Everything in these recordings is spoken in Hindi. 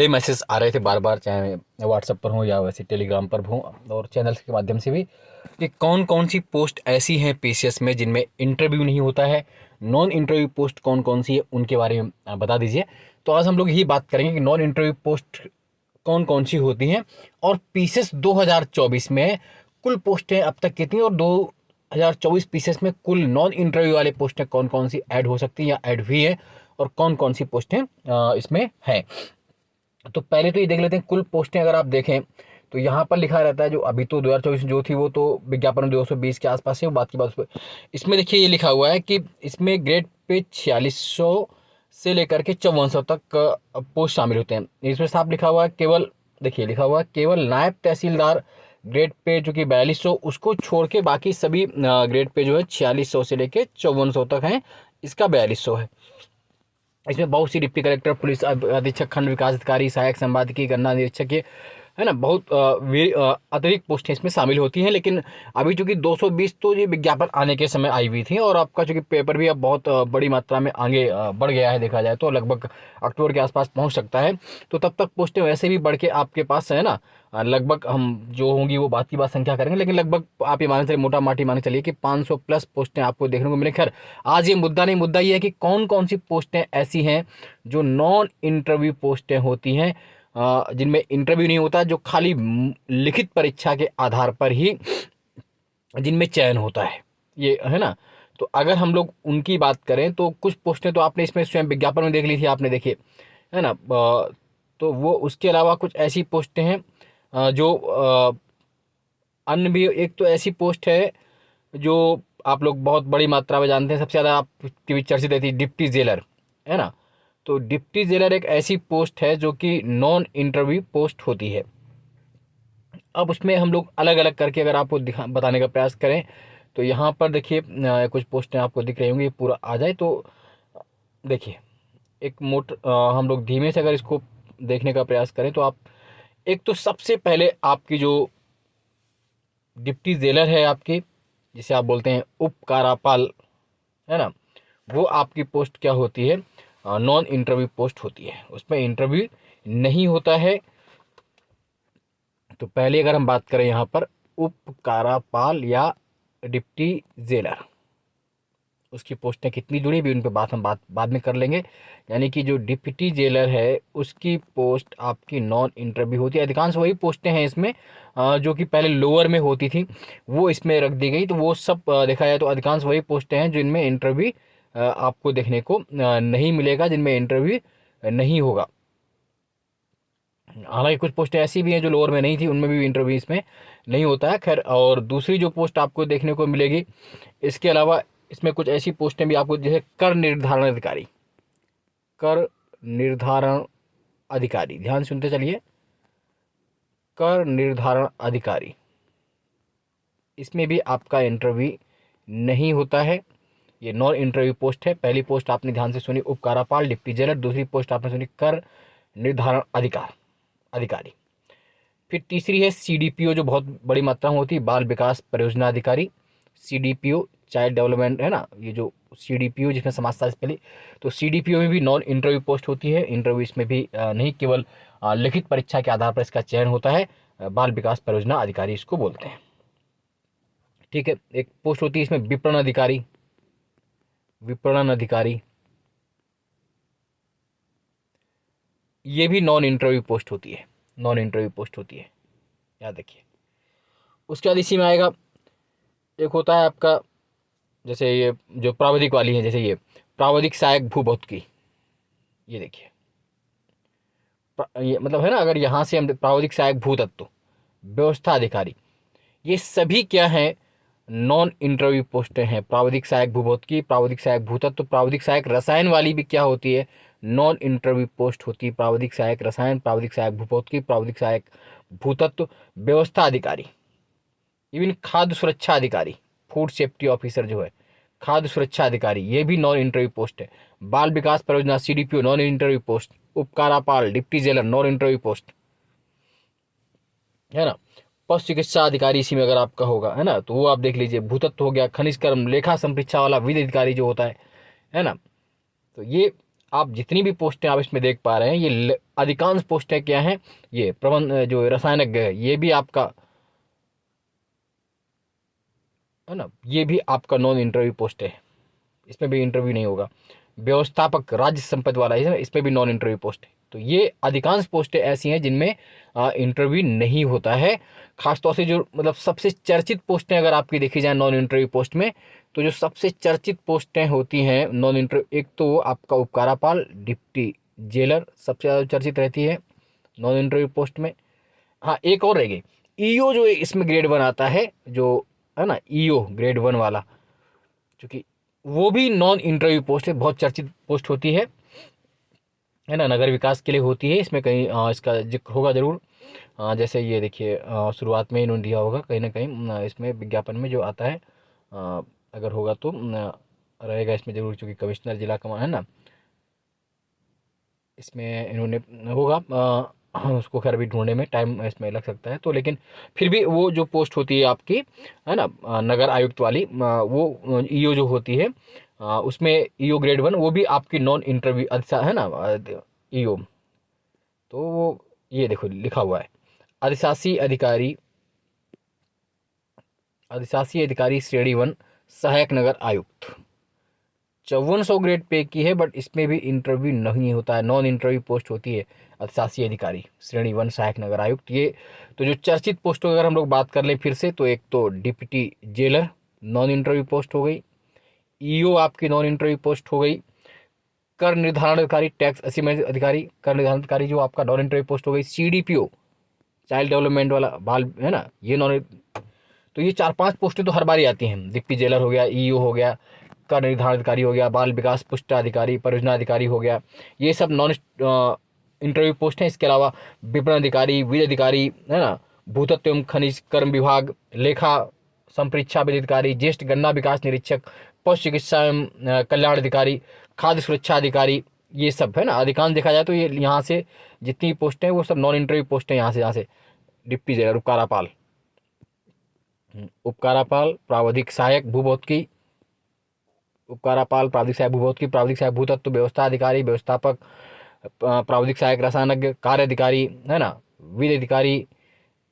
कई मैसेज आ रहे थे बार बार, चाहे व्हाट्सएप पर हो या वैसे टेलीग्राम पर हो और चैनल्स के माध्यम से भी, कि कौन कौन सी पोस्ट ऐसी हैं पीसीएस में जिनमें इंटरव्यू नहीं होता है, नॉन इंटरव्यू पोस्ट कौन कौन सी है उनके बारे में बता दीजिए। तो आज हम लोग यही बात करेंगे कि नॉन इंटरव्यू पोस्ट कौन कौन सी होती हैं और पीसीएस 2024 में कुल पोस्टें अब तक कितनी, और 2024 पीसीएस में कुल नॉन इंटरव्यू वाले पोस्टें कौन कौन सी ऐड हो सकती हैं या ऐड हुई है, और कौन कौन सी पोस्टें इसमें हैं। तो पहले तो ये देख लेते हैं कुल पोस्टें। अगर आप देखें तो यहाँ पर लिखा रहता है, जो अभी तो 2024 जो थी वो तो विज्ञापन 220 के आसपास है, वो बात की बात। इसमें देखिए ये लिखा हुआ है कि इसमें ग्रेड पे 4600 से लेकर के 5400 तक पोस्ट शामिल होते हैं। इसमें साफ लिखा हुआ है केवल, देखिए लिखा हुआ है केवल नायब तहसीलदार ग्रेड पे जो कि 4200, उसको छोड़ के बाकी सभी ग्रेड पे जो है 4600 से लेके 5400 तक हैं, इसका 4200 है। इसमें बहुत सी डिप्टी कलेक्टर, पुलिस अधीक्षक, खंड विकास अधिकारी, सहायक संपादकीय, गन्ना निरीक्षक, ये है ना बहुत अतिरिक्त पोस्टें इसमें शामिल होती हैं। लेकिन अभी चूंकि 220 तो ये विज्ञापन आने के समय आई हुई थी, और आपका चूंकि पेपर भी अब बहुत बड़ी मात्रा में आगे बढ़ गया है, देखा जाए तो लगभग अक्टूबर के आसपास पहुंच सकता है। तो तब तक पोस्टें वैसे भी बढ़ के आपके पास है ना, लगभग हम जो होंगी वो बात की बात संख्या करेंगे, लेकिन लगभग आप ये मान चलिए, मोटा माटी मान चलिए कि 500 प्लस पोस्टें आपको देखने को मिले। खैर आज ये मुद्दा नहीं, मुद्दा ये है कि कौन कौन सी पोस्टें ऐसी हैं जो नॉन इंटरव्यू पोस्टें होती हैं, जिनमें इंटरव्यू नहीं होता, जो खाली लिखित परीक्षा के आधार पर ही जिनमें चयन होता है, ये है ना। तो अगर हम लोग उनकी बात करें तो कुछ पोस्टें तो आपने इसमें स्वयं विज्ञापन में देख ली थी, आपने देखिए है ना। तो वो उसके अलावा कुछ ऐसी पोस्टें हैं जो अन्य भी, एक तो ऐसी पोस्ट है जो आप लोग बहुत बड़ी मात्रा में जानते हैं, सबसे ज़्यादा आपकी भी चर्चित रहती है, डिप्टी जेलर, है ना। तो डिप्टी जेलर एक ऐसी पोस्ट है जो कि नॉन इंटरव्यू पोस्ट होती है। अब उसमें हम लोग अलग अलग करके अगर आपको बताने का प्रयास करें तो यहाँ पर देखिए कुछ पोस्टें आपको दिख रही होंगी, पूरा आ जाए तो देखिए। एक हम लोग धीमे से अगर इसको देखने का प्रयास करें तो आप, एक तो सबसे पहले आपकी जो डिप्टी जेलर है आपकी, जिसे आप बोलते हैं उप कारापाल, है ना, वो आपकी पोस्ट क्या होती है, नॉन इंटरव्यू पोस्ट होती है, उसमें इंटरव्यू नहीं होता है। तो पहले अगर हम बात करें यहाँ पर उप कारापाल या डिप्टी जेलर, उसकी पोस्टें कितनी जुड़ी भी उन पर हम बाद में कर लेंगे। यानी कि जो डिप्टी जेलर है उसकी पोस्ट आपकी नॉन इंटरव्यू होती है। अधिकांश वही पोस्टें हैं इसमें जो कि पहले लोअर में होती थी, वो इसमें रख दी गई। तो वो सब देखा जाए तो अधिकांश वही पोस्टें हैं जिनमें इंटरव्यू आपको देखने को नहीं मिलेगा, जिनमें इंटरव्यू नहीं होगा। हालांकि कुछ पोस्टें ऐसी भी हैं जो लोअर में नहीं थी, उनमें भी इंटरव्यू इसमें नहीं होता है। खैर, और दूसरी जो पोस्ट आपको देखने को मिलेगी, इसके अलावा इसमें कुछ ऐसी पोस्टें भी आपको, जैसे कर निर्धारण अधिकारी, कर निर्धारण अधिकारी, ध्यान सुनते चलिए, कर निर्धारण अधिकारी, इसमें भी आपका इंटरव्यू नहीं होता है। ये नॉन इंटरव्यू पोस्ट है। पहली पोस्ट आपने ध्यान से सुनी उपकारापाल डिप्टी जेलर, दूसरी पोस्ट आपने सुनी कर निर्धारण अधिकारी। फिर तीसरी है सीडीपीओ, जो बहुत बड़ी मात्रा में होती है, बाल विकास परियोजना अधिकारी, सीडीपीओ चाइल्ड डेवलपमेंट, है ना, ये जो सीडीपीओ जिसमें समाज शास्त्र पहले, तो सीडीपीओ में भी नॉन इंटरव्यू पोस्ट होती है। इंटरव्यू इसमें भी नहीं, केवल लिखित परीक्षा के आधार पर इसका चयन होता है। बाल विकास परियोजना अधिकारी इसको बोलते हैं, ठीक है। एक पोस्ट होती है इसमें विपणन अधिकारी, ये भी नॉन इंटरव्यू पोस्ट होती है, नॉन इंटरव्यू पोस्ट होती है, याद रखिए। उसके बाद इसी में आएगा, एक होता है आपका, जैसे ये जो प्राविधिक वाली है, जैसे ये प्राविधिक सहायक भूभौतिकी, ये देखिए ये मतलब है ना, अगर यहाँ से हम प्राविधिक सहायक भूतत्व, व्यवस्था अधिकारी, ये सभी क्या है, नॉन इंटरव्यू पोस्टें हैं। प्राविधिक सहायक भूभौतिकी, प्राविधिक सहायक भूतत्व, प्राविधिक सहायक रसायन वाली भी क्या होती है, नॉन इंटरव्यू पोस्ट होती है। प्राविधिक सहायक रसायन, प्राविधिक सहायक भूभौतिकी, प्राविधिक सहायक भूतत्व, व्यवस्था अधिकारी, इवन खाद्य सुरक्षा अधिकारी, फूड सेफ्टी ऑफिसर जो है, खाद्य सुरक्षा अधिकारी, ये भी नॉन इंटरव्यू पोस्ट है। बाल विकास परियोजना सीडीपीओ नॉन इंटरव्यू पोस्ट, उपकारापाल deputy jailer non interview post, है ना। पशु चिकित्सा अधिकारी इसी में अगर आपका होगा, है ना, तो वो आप देख लीजिए। भूतत्व हो गया, खनिज कर्म, लेखा संपरीक्षा वाला विधि अधिकारी जो होता है ना। तो ये आप जितनी भी पोस्टें आप इसमें देख पा रहे हैं, ये अधिकांश पोस्टें क्या हैं, ये प्रबंध जो रसायनज्ञ है ये भी आपका है ना, ये भी आपका नॉन इंटरव्यू पोस्ट है, इसमें भी इंटरव्यू नहीं होगा। व्यवस्थापक राज्य संपत्ति वाला है, इसमें भी नॉन इंटरव्यू पोस्ट है। तो ये अधिकांश पोस्टें ऐसी हैं जिनमें इंटरव्यू नहीं होता है। खासतौर से जो मतलब सबसे चर्चित पोस्टें अगर आपकी देखी जाए नॉन इंटरव्यू पोस्ट में, तो जो सबसे चर्चित पोस्टें होती हैं नॉन इंटरव्यू, एक तो आपका उपकारापाल डिप्टी जेलर सबसे ज़्यादा चर्चित रहती है नॉन इंटरव्यू पोस्ट में। हाँ, एक और रह गई ईओ, जो इसमें ग्रेड 1 आता है, जो है ना ईओ ग्रेड 1 वाला, क्योंकि वो भी नॉन इंटरव्यू पोस्ट है, बहुत चर्चित पोस्ट होती है ना, नगर विकास के लिए होती है। इसमें कहीं इसका जिक्र होगा ज़रूर। जैसे ये देखिए शुरुआत में इन्होंने दिया होगा कहीं ना कहीं इसमें विज्ञापन में जो आता है, अगर होगा तो रहेगा इसमें ज़रूर, चूँकि कमिश्नर जिला कमान है ना, इसमें इन्होंने होगा। उसको खैर भी ढूंढने में टाइम इसमें लग सकता है, तो लेकिन फिर भी वो जो पोस्ट होती है आपकी है ना नगर आयुक्त वाली, वो ईओ जो होती है, उसमें ईओ ग्रेड 1 वो भी आपकी नॉन इंटरव्यू अच्छा है ना ईओ। तो वो ये देखो लिखा हुआ है अधिशासी अधिकारी, अधिशासी अधिकारी श्रेणी 1 सहायक नगर आयुक्त, 5400 ग्रेड पे की है, बट इसमें भी इंटरव्यू नहीं होता है, नॉन इंटरव्यू पोस्ट होती है। अधिशासी अधिकारी श्रेणी 1 सहायक नगर आयुक्त, ये तो जो चर्चित पोस्टों की अगर हम लोग बात कर लें फिर से, तो एक तो deputy jailer non interview post हो गई, ईओ आपकी नॉन इंटरव्यू पोस्ट हो गई, कर निर्धारण अधिकारी टैक्स असीमेंट अधिकारी कर निर्धारण अधिकारी जो आपका नॉन इंटरव्यू पोस्ट हो गई, सीडीपीओ चाइल्ड डेवलपमेंट वाला बाल है ना, ये नॉन। तो ये 4-5 पोस्टें तो हर बार ही आती हैं, डिप्टी जेलर हो गया, ईओ हो गया, कर निर्धारण अधिकारी हो गया, बाल विकास पुष्ट अधिकारी, परियोजना अधिकारी हो गया, ये सब नॉन इंटरव्यू पोस्ट हैं। इसके अलावा विपणन अधिकारी, विधि अधिकारी है ना, भूतत्व एवं खनिज कर्म विभाग, लेखा संपरीक्षा विधि अधिकारी, ज्येष्ठ गन्ना विकास निरीक्षक, पशु चिकित्सा एवं कल्याण अधिकारी, खाद्य सुरक्षा अधिकारी, ये सब है ना। अधिकांश देखा जाए तो ये यहाँ से जितनी पोस्टें हैं वो सब नॉन इंटरव्यू पोस्ट हैं। यहाँ से डिप्टी जेलर, उपकारापाल, उपकारापाल प्रावधिक सहायक भूभौतिकी, उपकारापाल प्रावधिक सहायक भूभौतिकी, प्रावधिक सहायक भूतत्व व्यवस्था अधिकारी, व्यवस्थापक, प्रावधिक सहायक रसायनज्ञ, कार्य अधिकारी है ना, विधि अधिकारी,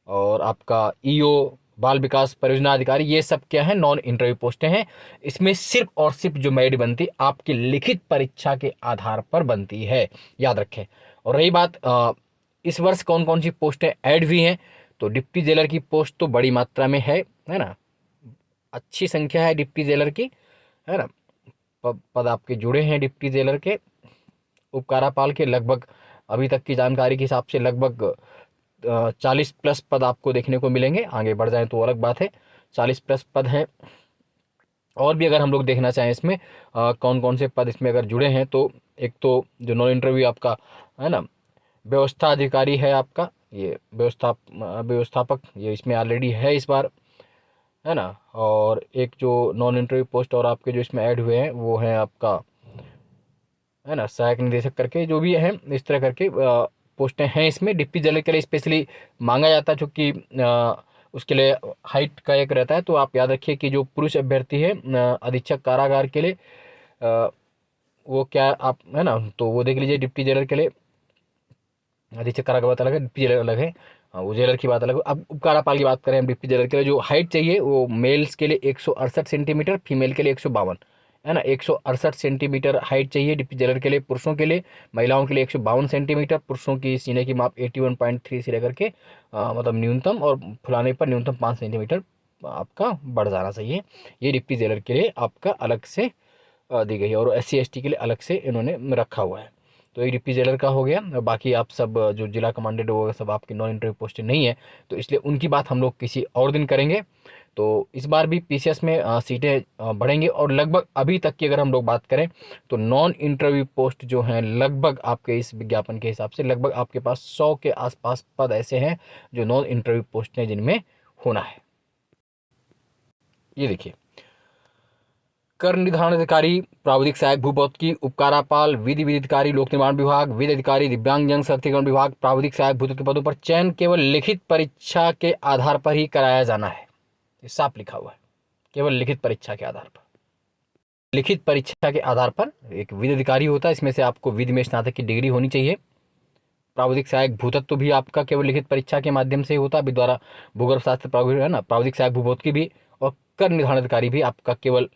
और आपका ईओ बाल विकास परियोजना अधिकारी, ये सब क्या है नॉन इंटरव्यू पोस्टें हैं। इसमें सिर्फ और सिर्फ जो मेरिट बनती है आपकी लिखित परीक्षा के आधार पर बनती है, याद रखें। और रही बात इस वर्ष कौन कौन सी पोस्टें ऐड हुई हैं, तो डिप्टी जेलर की पोस्ट तो बड़ी मात्रा में है ना, अच्छी संख्या है डिप्टी जेलर की, है ना, पद आपके जुड़े हैं डिप्टी जेलर के। उपकारापाल के लगभग अभी तक की जानकारी के हिसाब से लगभग 40 प्लस पद आपको देखने को मिलेंगे, आगे बढ़ जाएं तो अलग बात है, 40 प्लस पद हैं। और भी अगर हम लोग देखना चाहें इसमें कौन कौन से पद इसमें अगर जुड़े हैं, तो एक तो जो नॉन इंटरव्यू आपका है ना व्यवस्था अधिकारी है आपका, ये व्यवस्थापक ये इसमें ऑलरेडी है इस बार, है ना। और एक जो नॉन इंटरव्यू पोस्ट और आपके जो इसमें ऐड हुए हैं वो हैं आपका है ना सहायक निदेशक करके, जो भी है इस तरह करके पोस्टें हैं इसमें। डिप्टी जेलर के लिए स्पेशली मांगा जाता है, चूँकि उसके लिए हाइट का एक रहता है। तो आप याद रखिए कि जो पुरुष अभ्यर्थी है अधीक्षक कारागार के लिए, वो क्या आप है ना, तो वो देख लीजिए डिप्टी जेलर के लिए अधीक्षक कारागार बात अलग है, डिप्टी जेलर अलग है, वो जेलर की बात अलग है। अब उपकारापाल की बात करें हम, डिप्टी जेलर के लिए जो हाइट चाहिए वो मेल्स के लिए 168 सेंटीमीटर, फीमेल के लिए 152 है ना, 168 सेंटीमीटर हाइट चाहिए डिप्टी जेलर के लिए पुरुषों के लिए। महिलाओं के लिए 152 सेंटीमीटर, पुरुषों की सीने की माप 81.3 से लेकर के मतलब न्यूनतम, और फुलाने पर न्यूनतम 5 सेंटीमीटर आपका बढ़ जाना चाहिए। ये डिप्टी जेलर के लिए आपका अलग से दी गई है, और SC ST के लिए अलग से इन्होंने रखा हुआ है। तो एक डिप्टी जेलर का हो गया। बाकी आप सब जो जिला कमांडेंट वो सब आपकी नॉन इंटरव्यू पोस्ट नहीं है, तो इसलिए उनकी बात हम लोग किसी और दिन करेंगे। तो इस बार भी PCS में सीटें बढ़ेंगी, और लगभग अभी तक की अगर हम लोग बात करें तो नॉन इंटरव्यू पोस्ट जो हैं लगभग आपके इस विज्ञापन के हिसाब से लगभग आपके पास 100 के आसपास पद ऐसे हैं जो नॉन इंटरव्यू पोस्ट हैं जिनमें होना है। ये देखिए कर निर्धारण अधिकारी, प्राविधिक सहायक भूभौतिकी, उपकारापाल, विधि अधिकारी, लोक निर्माण विभाग, विधि अधिकारी, दिव्यांगजन सशक्तिकरण विभाग, प्राविधिक सहायक भूतत्व पदों पर चयन केवल लिखित परीक्षा के आधार पर ही कराया जाना है। ये साफ लिखा हुआ है, केवल लिखित परीक्षा के आधार पर। लिखित परीक्षा के आधार पर एक विधि अधिकारी होता है, इसमें से आपको विधि में स्नातक की डिग्री होनी चाहिए। प्राविधिक सहायक भूतत्व भी आपका केवल लिखित परीक्षा के माध्यम से होता है, विधि द्वारा भूगर्भ शास्त्र है ना, प्राविधिक सहायक भूभौतिकी की भी। और कर निर्धारण अधिकारी भी आपका केवल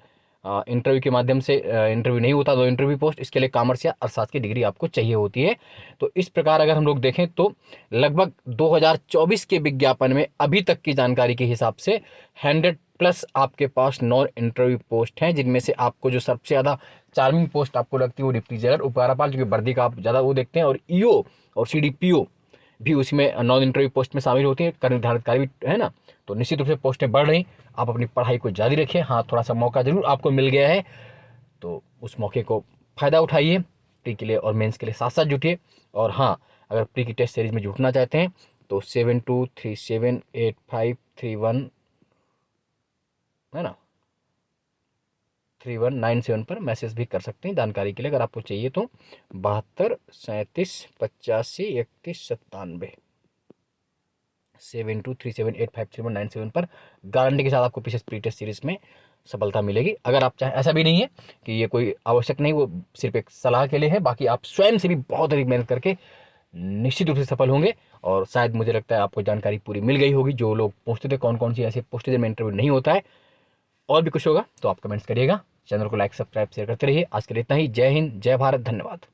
इंटरव्यू के माध्यम से इंटरव्यू नहीं होता, दो इंटरव्यू पोस्ट, इसके लिए कॉमर्स या अर्थशास्त्र की डिग्री आपको चाहिए होती है। तो इस प्रकार अगर हम लोग देखें तो लगभग 2024 के विज्ञापन में अभी तक की जानकारी के हिसाब से 100+ आपके पास नॉन इंटरव्यू पोस्ट हैं, जिनमें से आपको जो सबसे ज़्यादा चार्मिंग पोस्ट आपको लगती है वो डिप्टी जेलर उपकारापाल, जो कि वर्दी का आप ज़्यादा वो देखते हैं, और ईओ और सीडीपीओ भी उसमें नॉन इंटरव्यू पोस्ट में शामिल होती है, कर निर्धारित कार्य भी है ना। तो निश्चित रूप से पोस्टें बढ़ रही, आप अपनी पढ़ाई को जारी रखिए। हाँ, थोड़ा सा मौका जरूर आपको मिल गया है, तो उस मौके को फ़ायदा उठाइए, प्री के लिए और मेंस के लिए साथ साथ जुटिए। और हाँ, अगर प्री की टेस्ट सीरीज में जुटना चाहते हैं तो 72378531 है ना 3197 पर मैसेज भी कर सकते हैं जानकारी के लिए, अगर आपको चाहिए तो। 7237853197 7237853197 पर गारंटी के साथ आपको पीछे प्री टेस्ट सीरीज में सफलता मिलेगी। अगर आप चाहें, ऐसा भी नहीं है कि ये कोई आवश्यक नहीं, वो सिर्फ एक सलाह के लिए है, बाकी आप स्वयं से भी बहुत अधिक मेहनत करके निश्चित रूप से सफल होंगे। और शायद मुझे लगता है आपको जानकारी पूरी मिल गई होगी, जो लोग पूछते थे कौन कौन सी ऐसे पोस्ट जिनमें इंटरव्यू नहीं होता है। और भी कुछ होगा तो आप कमेंट्स करिएगा। चैनल को लाइक सब्सक्राइब शेयर करते रहिए। आज के लिए इतना ही। जय हिंद, जय भारत, धन्यवाद।